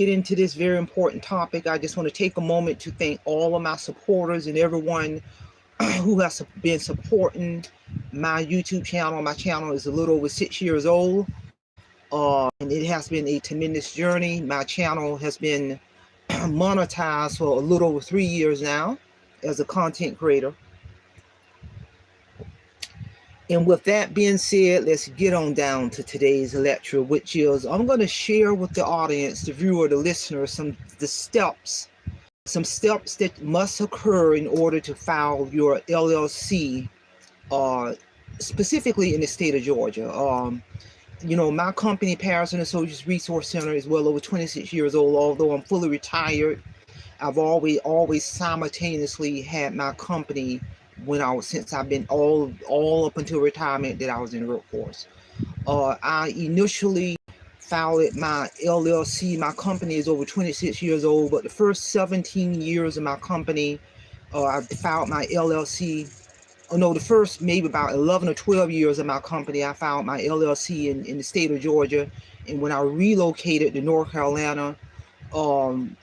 get into this very important topic, I just want to take a moment to thank all of my supporters and everyone who has been supporting my YouTube channel. My channel is a little over 6 years old, and it has been a tremendous journey. My channel has been monetized for a little over 3 years now as a content creator. And with that being said, let's get on down to today's lecture, which is I'm going to share with the audience, the viewer, the listener, some steps that must occur in order to file your LLC, specifically in the state of Georgia. My company, Patterson Associates Resource Center, is well over 26 years old. Although I'm fully retired, I've always simultaneously had my company since I've been all up until retirement that I was in the workforce. I initially filed my LLC. My company is over 26 years old, but the first 17 years of my company, I filed my LLC. The first maybe about 11 or 12 years of my company, I filed my LLC in the state of Georgia. And when I relocated to North Carolina, and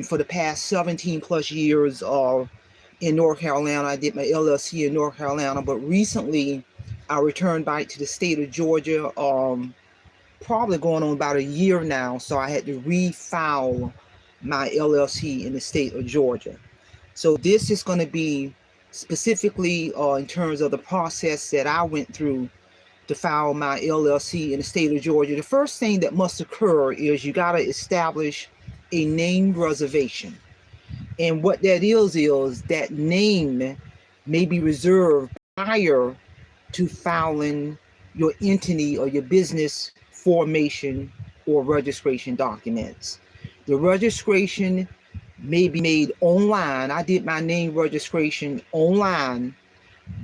for the past 17 plus years in North Carolina, I did my LLC in North Carolina. But recently, I returned back to the state of Georgia, probably going on about a year now. So I had to refile my LLC in the state of Georgia. So this is going to be specifically in terms of the process that I went through to file my LLC in the state of Georgia. The first thing that must occur is you got to establish a name reservation. And what that is that name may be reserved prior to filing your entity or your business formation or registration documents. The registration may be made online. I did my name registration online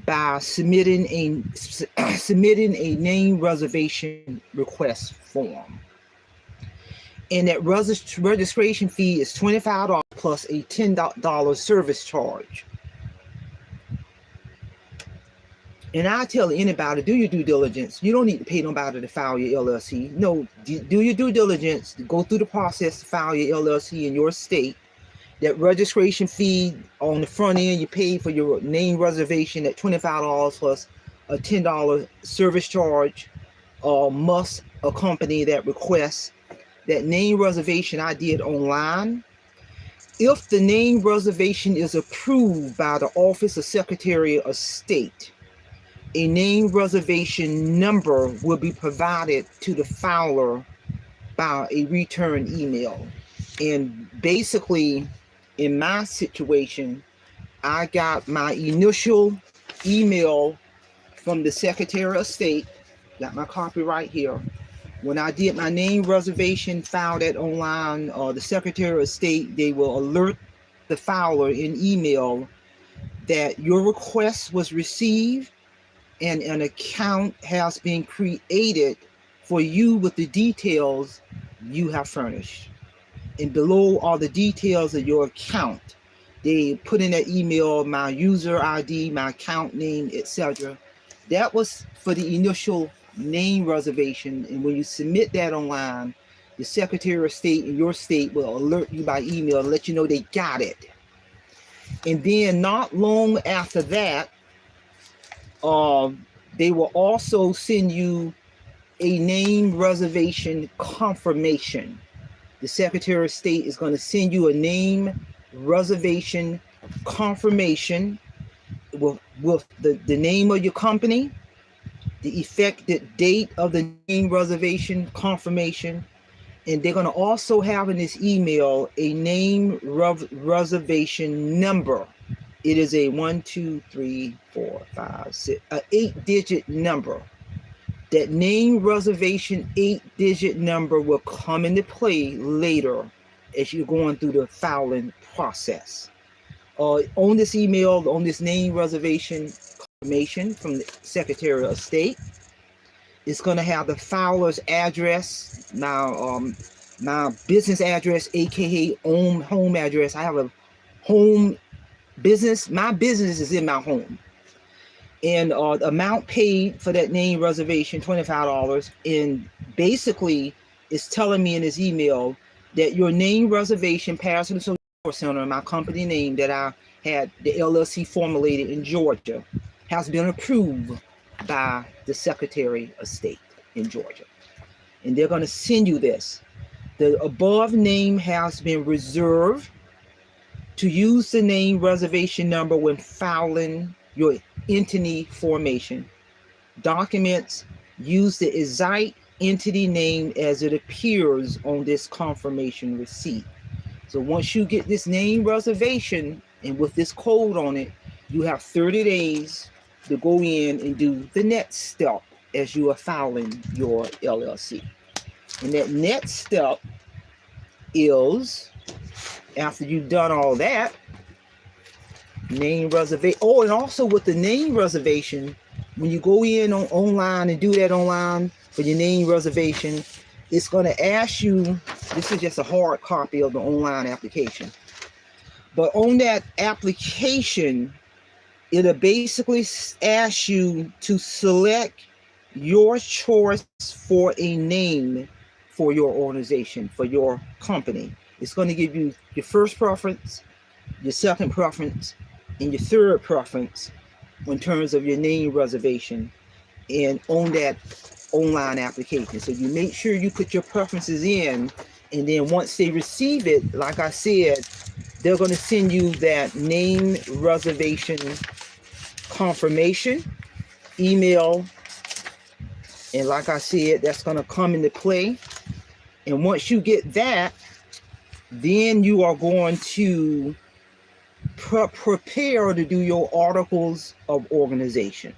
by submitting a name reservation request form. And that registration fee is $25 plus a $10 service charge. And I tell anybody, do your due diligence. You don't need to pay nobody to file your LLC. No, do your due diligence. Go through the process to file your LLC in your state. That registration fee on the front end, you pay for your name reservation at $25 plus a $10 service charge must accompany that request. That name reservation I did online. If the name reservation is approved by the Office of Secretary of State, a name reservation number will be provided to the filer by a return email. And basically, in my situation, I got my initial email from the Secretary of State, got my copy right here. When I did my name reservation, filed it online, the Secretary of State, they will alert the filer in email that your request was received and an account has been created for you with the details you have furnished. And below are the details of your account. They put in that email my user ID, my account name, etc. That was for the initial name reservation. And when you submit that online, the Secretary of State in your state will alert you by email and let you know they got it. And then not long after that, they will also send you a name reservation confirmation. The Secretary of State is going to send you a name reservation confirmation with the name of your company, the effective date of the name reservation confirmation, and they're going to also have in this email a name reservation number. It is a 8-digit number. That name reservation 8-digit number will come into play later as you're going through the filing process. On this email, on this name reservation confirmation from the Secretary of State, it's going to have the filer's address, my business address, aka home address. I have a home business. My business is in my home. And the amount paid for that name reservation, $25, and basically it's telling me in this email that your name reservation, Patterson Associates Resource Center, my company name that I had the LLC formulated in Georgia, has been approved by the Secretary of State in Georgia. And they're going to send you this. The above name has been reserved to use the name reservation number when filing your entity formation. Documents use the exact entity name as it appears on this confirmation receipt. So once you get this name reservation and with this code on it, you have 30 days to go in and do the next step as you are filing your LLC. And that next step is, after you've done all that, name reservation. Oh, and also with the name reservation, when you go in online and do that online for your name reservation, it's going to ask you, this is just a hard copy of the online application, but on that application, it'll basically ask you to select your choice for a name for your organization, for your company. It's going to give you your first preference, your second preference, and your third preference in terms of your name reservation and on that online application. So you make sure you put your preferences in, and then once they receive it, like I said, they're going to send you that name reservation confirmation email. And like I said, that's going to come into play. And once you get that, then you are going to prepare to do your articles of organization.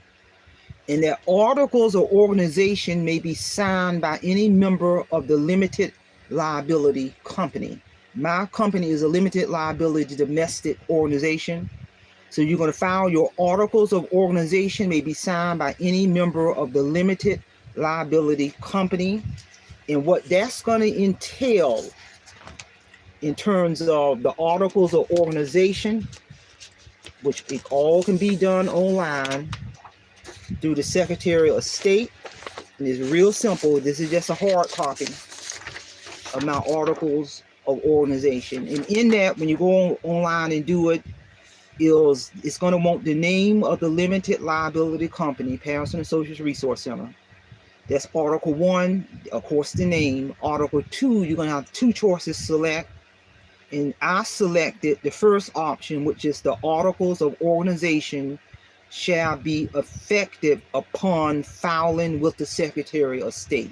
And that articles of organization may be signed by any member of the Limited Liability Company. My company is a limited liability domestic organization. So you're going to file your articles of organization may be signed by any member of the Limited Liability Company. And what that's going to entail in terms of the articles of organization, which it all can be done online through the Secretary of State. And it's real simple. This is just a hard copy of my articles of organization. And in that, when you go online and do it, it's going to want the name of the Limited Liability Company, Patterson Associates Resource Center. That's Article 1, of course, the name. Article 2, you're going to have two choices select. And I selected the first option, which is the articles of organization shall be effective upon filing with the Secretary of State.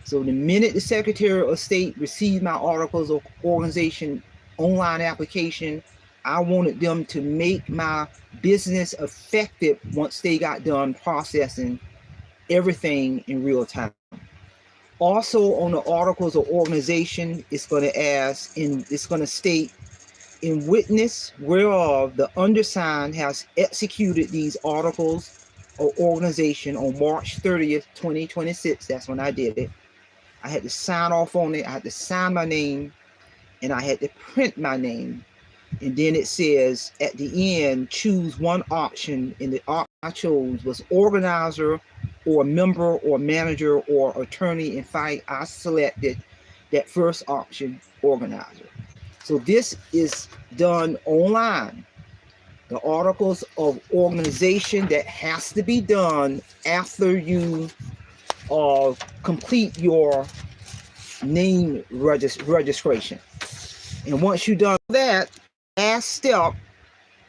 So the minute the Secretary of State received my articles of organization online application, I wanted them to make my business effective once they got done processing everything in real time. Also on the articles of organization, it's going to ask, and it's going to state, in witness whereof the undersigned has executed these articles of organization on March 30th, 2026. That's when I did it. I had to sign off on it. I had to sign my name, and I had to print my name. And then it says at the end, choose one option. And the option I chose was organizer or member or manager or attorney. In fact, I selected that first option, organizer. So this is done online. The articles of organization that has to be done after you complete your name registration. And once you've done that, last step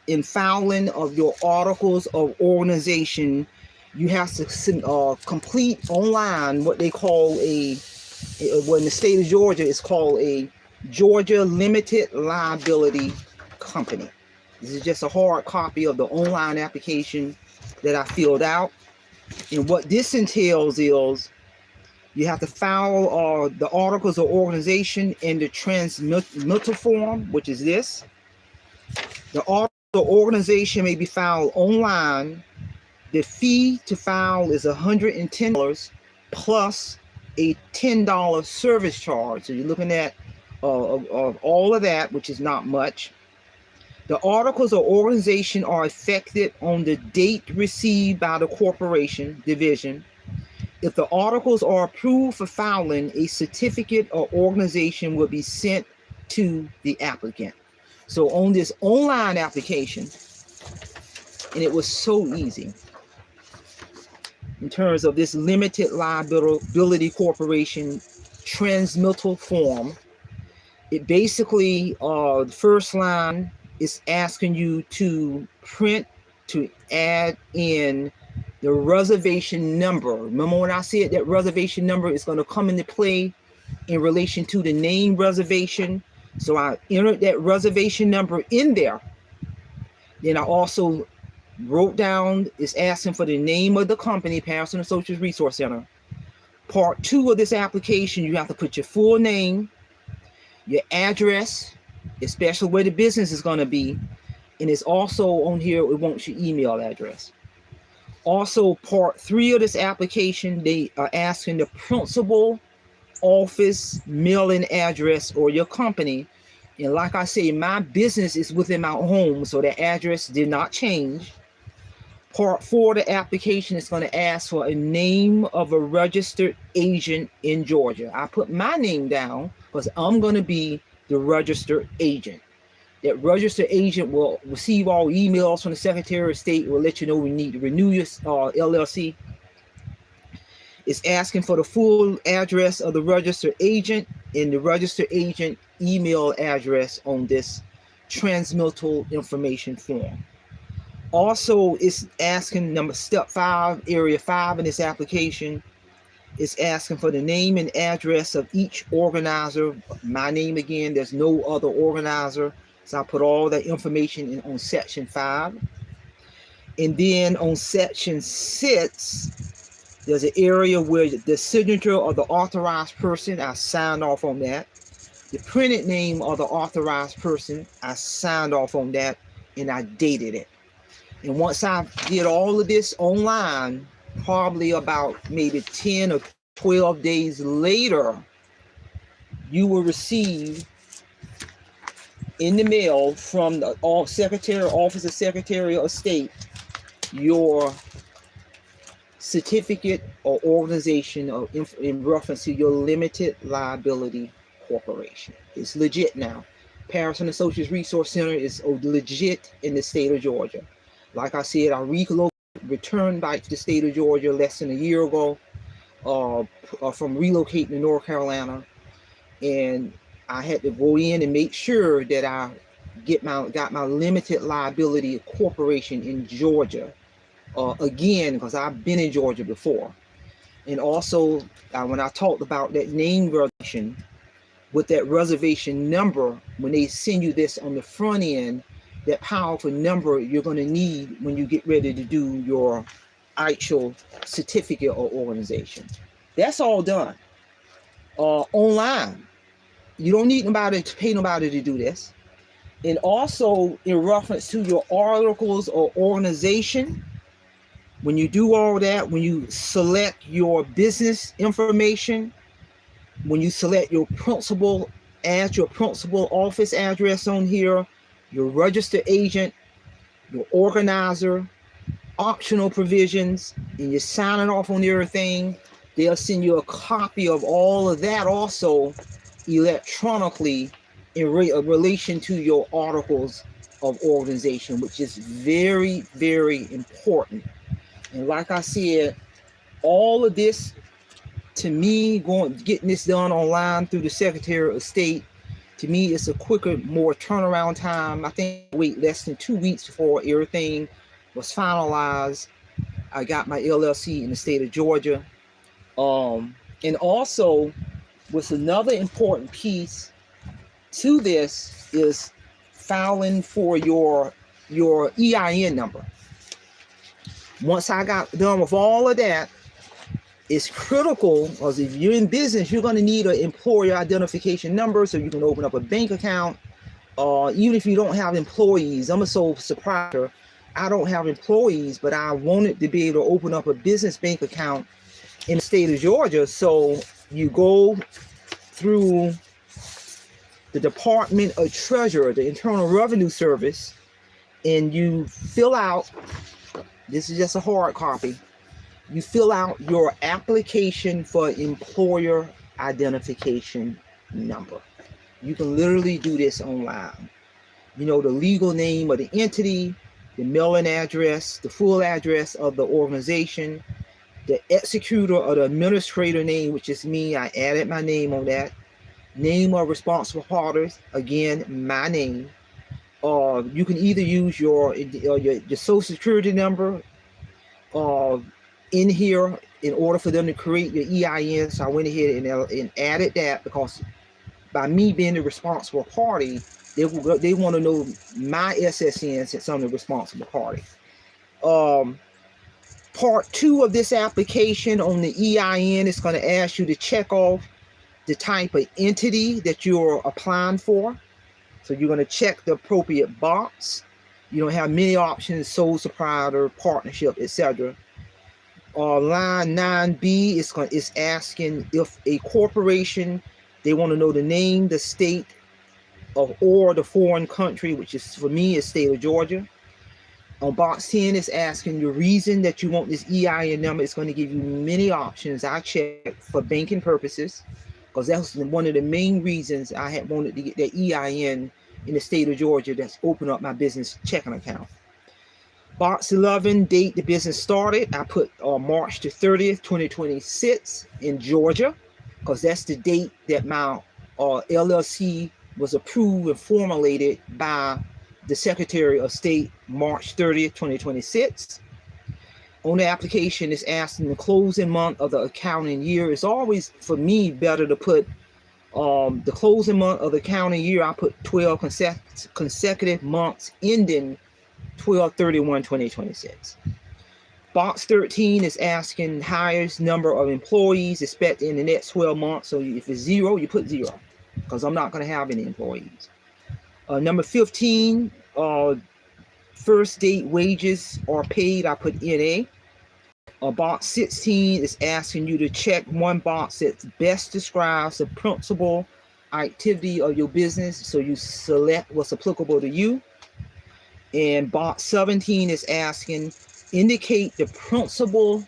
in filing of your articles of organization, you have to complete online what they call well, in the state of Georgia, it's called a Georgia Limited Liability Company. This is just a hard copy of the online application that I filled out. And what this entails is you have to file the articles of organization in the transmittal form, which is this. The article of organization may be filed online. The fee to file is $110 plus a $10 service charge. So you're looking at of all of that, which is not much. The articles of organization are effective on the date received by the corporation division. If the articles are approved for filing, a certificate or organization will be sent to the applicant. So on this online application, and it was so easy in terms of this Limited Liability Corporation transmittal form. It basically, the first line is asking you to add in the reservation number. Remember when I said that reservation number is going to come into play in relation to the name reservation? So I entered that reservation number in there. Then I also wrote down, it's asking for the name of the company, Patterson Associates Resource Center. Part 2 of this application, you have to put your full name, your address, especially where the business is going to be, and it's also on here, it wants your email address. Also, part 3 of this application, they are asking the principal office mailing address or your company. And like I say, my business is within my home, so the address did not change. Part 4 of the application is going to ask for a name of a registered agent in Georgia. I put my name down because I'm going to be the registered agent. That registered agent will receive all emails from the Secretary of State. Will let you know we need to renew your LLC. It's asking for the full address of the registered agent and the registered agent email address on this transmittal information form. Also, it's asking step 5, area 5 in this application. It's asking for the name and address of each organizer. My name again, there's no other organizer. So I put all that information in on section 5. And then on section 6, there's an area where the signature of the authorized person, I signed off on that. The printed name of the authorized person, I signed off on that, and I dated it. And once I did all of this online, probably about maybe 10 or 12 days later, you will receive in the mail from the Office of Secretary of State your certificate or organization in reference to your Limited Liability Corporation. It's legit now. Patterson Associates Resource Center is legit in the state of Georgia. Like I said, I returned back to the state of Georgia less than a year ago from relocating to North Carolina, and I had to go in and make sure that I got my Limited Liability Corporation in Georgia again, because I've been in Georgia before. And also, when I talked about that name reservation with that reservation number, when they send you this on the front end, that powerful number you're going to need when you get ready to do your actual certificate or organization. That's all done online. You don't need nobody to pay nobody to do this. And also in reference to your articles or organization, when you do all that, when you select your business information, when you select your principal, add your principal office address on here, your registered agent, your organizer, optional provisions, and you're signing off on everything, they'll send you a copy of all of that also electronically in relation to your articles of organization, which is very, very important. And like I said, all of this, to me, getting this done online through the Secretary of State, to me, it's a quicker, more turnaround time. I think I wait less than 2 weeks before everything was finalized. I got my LLC in the state of Georgia. And also, what's another important piece to this is filing for your EIN number. Once I got done with all of that, it's critical, because if you're in business, you're going to need an employer identification number so you can open up a bank account. Even if you don't have employees, I'm a sole proprietor. I don't have employees, but I wanted to be able to open up a business bank account in the state of Georgia. So you go through the Department of Treasury, the Internal Revenue Service, and you fill out, this is just a hard copy, you fill out your application for employer identification number. You can literally do this online. You know, the legal name of the entity, the mailing address, the full address of the organization, the executor or the administrator name, which is me. I added my name on that. Name of responsible parties, again, my name. You can either use your social security number in here in order for them to create your EIN. So I went ahead and added that, because by me being the responsible party, they want to know my SSN since I'm the responsible party. Part 2 of this application on the EIN is going to ask you to check off the type of entity that you're applying for. So you're going to check the appropriate box. You don't have many options: sole proprietor, partnership, etc. Line 9B is asking if a corporation, they want to know the name, the state of, or the foreign country, which is, for me, is state of Georgia. On box 10 is asking the reason that you want this EIN number. It's going to give you many options. I checked for banking purposes, because that's one of the main reasons I had wanted to get that EIN in the state of Georgia that's opened up my business checking account. Box 11, date the business started. I put March the 30th, 2026 in Georgia, because that's the date that my LLC was approved and formulated by the Secretary of State, March 30th, 2026. On the application, it's asking the closing month of the accounting year. It's always, for me, better to put the closing month of the accounting year. I put 12 consecutive months ending 12/31/2026. Box 13 is asking highest number of employees expected in the next 12 months. So if it's 0, you put 0, because I'm not going to have any employees. Number 15, first date wages are paid. I put NA. Box 16 is asking you to check one box that best describes the principal activity of your business. So you select what's applicable to you. And box 17 is asking, indicate the principal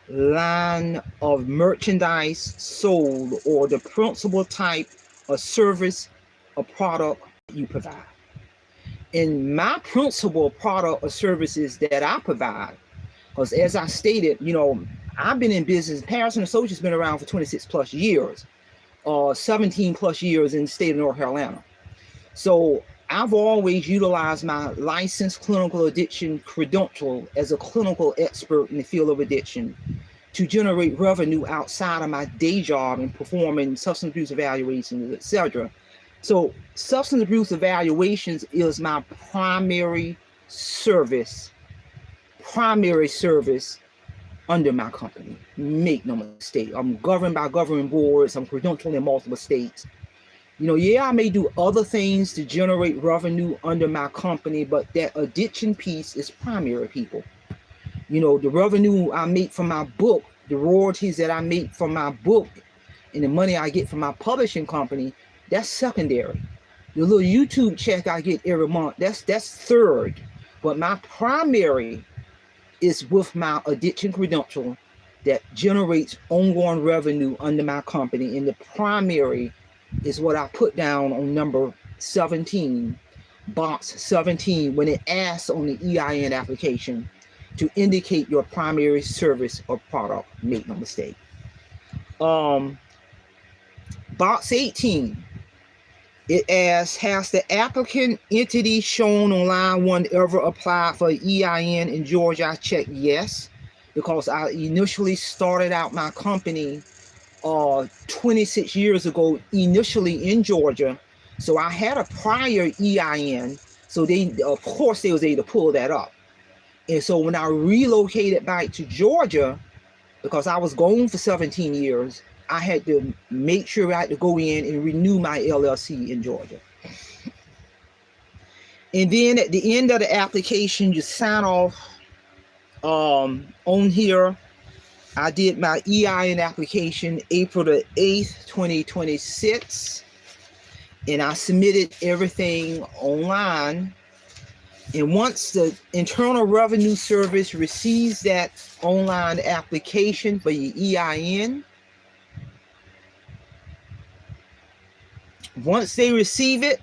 line of merchandise sold, or the principal type of service or product you provide. And my principal product or services that I provide, because as I stated, you know, I've been in business. Patterson Associates has been around for 26 plus years, 17 plus years in the state of North Carolina. So I've always utilized my licensed clinical addiction credential as a clinical expert in the field of addiction to generate revenue outside of my day job and performing substance abuse evaluations, etc. So substance abuse evaluations is my primary service under my company. Make no mistake, I'm governed by governing boards. I'm credentialed in multiple states. You know, yeah, I may do other things to generate revenue under my company, but that addiction piece is primary, people. You know, the revenue I make from my book, the royalties that I make from my book, and the money I get from my publishing company, that's secondary. The little YouTube check I get every month, that's third. But my primary is with my addiction credential that generates ongoing revenue under my company. And the primary is what I put down on number 17, box 17, when it asks on the EIN application to indicate your primary service or product. Make no mistake. Box 18, it asks, has the applicant entity shown on line 1 ever applied for EIN in Georgia? I checked yes, because I initially started out my company 26 years ago, initially in Georgia. So I had a prior EIN. So they, of course, they was able to pull that up. And so when I relocated back to Georgia, because I was gone for 17 years, I had to make sure I had to go in and renew my LLC in Georgia. And then at the end of the application, you sign off on here. I did my EIN application April the 8th, 2026. And I submitted everything online. And once the Internal Revenue Service receives that online application for your EIN, once they receive it,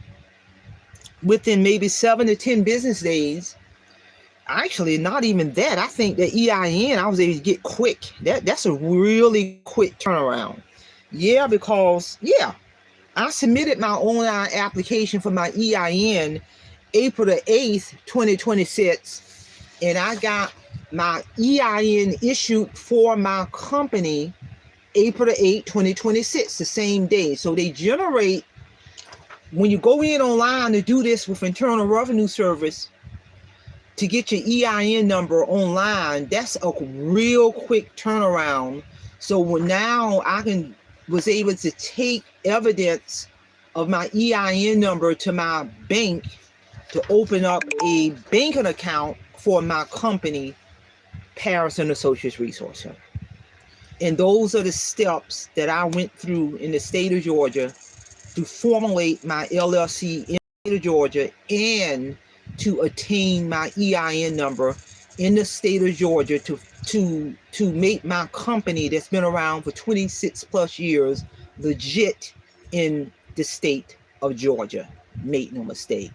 within maybe 7 to 10 business days, actually not even that, I think the EIN I was able to get quick. That's a really quick turnaround. Yeah, because I submitted my online application for my EIN April the 8th, 2026, and I got my EIN issued for my company April the 8th, 2026, the same day. So they generate, when you go in online to do this with Internal Revenue Service, to get your EIN number online, that's a real quick turnaround. So now I was able to take evidence of my EIN number to my bank to open up a banking account for my company, Paris and Associates Resource Center. And those are the steps that I went through in the state of Georgia to formulate my LLC in the state of Georgia and to attain my EIN number in the state of Georgia to make my company that's been around for 26 plus years legit in the state of Georgia. Make no mistake.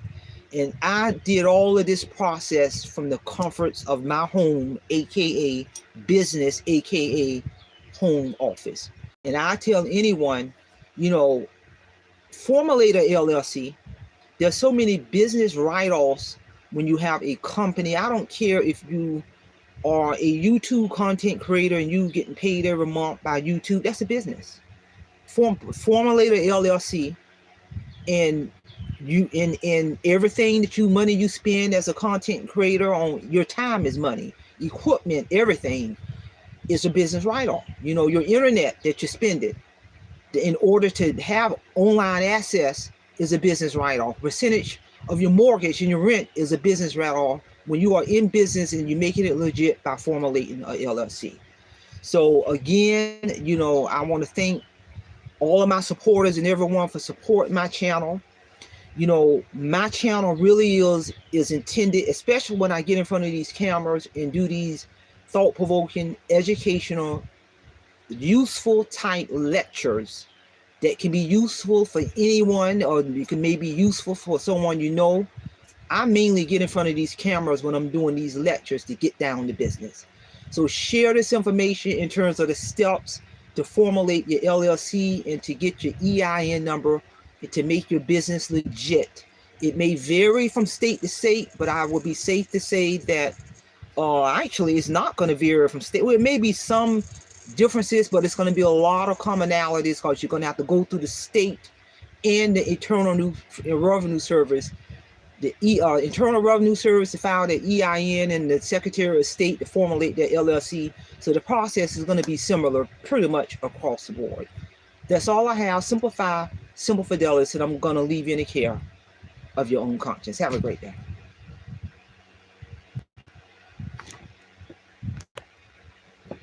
And I did all of this process from the comforts of my home, aka business, aka home office. And I tell anyone, formulate a LLC. There's so many business write-offs when you have a company. I don't care if you are a YouTube content creator and you getting paid every month by YouTube. That's a business. Formulate a LLC, and everything that money you spend as a content creator on your time is money. Equipment, everything is a business write-off. Your internet that you spend it in order to have online access is a business write-off. Percentage of your mortgage and your rent is a business write-off when you are in business and you're making it legit by formulating a LLC. So again, I want to thank all of my supporters and everyone for supporting my channel. My channel really is intended, especially when I get in front of these cameras and do these thought-provoking, educational, useful type lectures that can be useful for anyone, or it can maybe useful for someone. I mainly get in front of these cameras when I'm doing these lectures to get down to business. So share this information in terms of the steps to formulate your LLC and to get your EIN number and to make your business legit. It may vary from state to state, but I would be safe to say that actually it's not going to vary from state. Well, it may be some differences, but it's going to be a lot of commonalities because you're going to have to go through the state and the Internal Revenue Service. The Internal Revenue Service to file their EIN and the Secretary of State to formulate their LLC. So the process is going to be similar pretty much across the board. That's all I have. Simplify, simple fidelity, and I'm going to leave you in the care of your own conscience. Have a great day.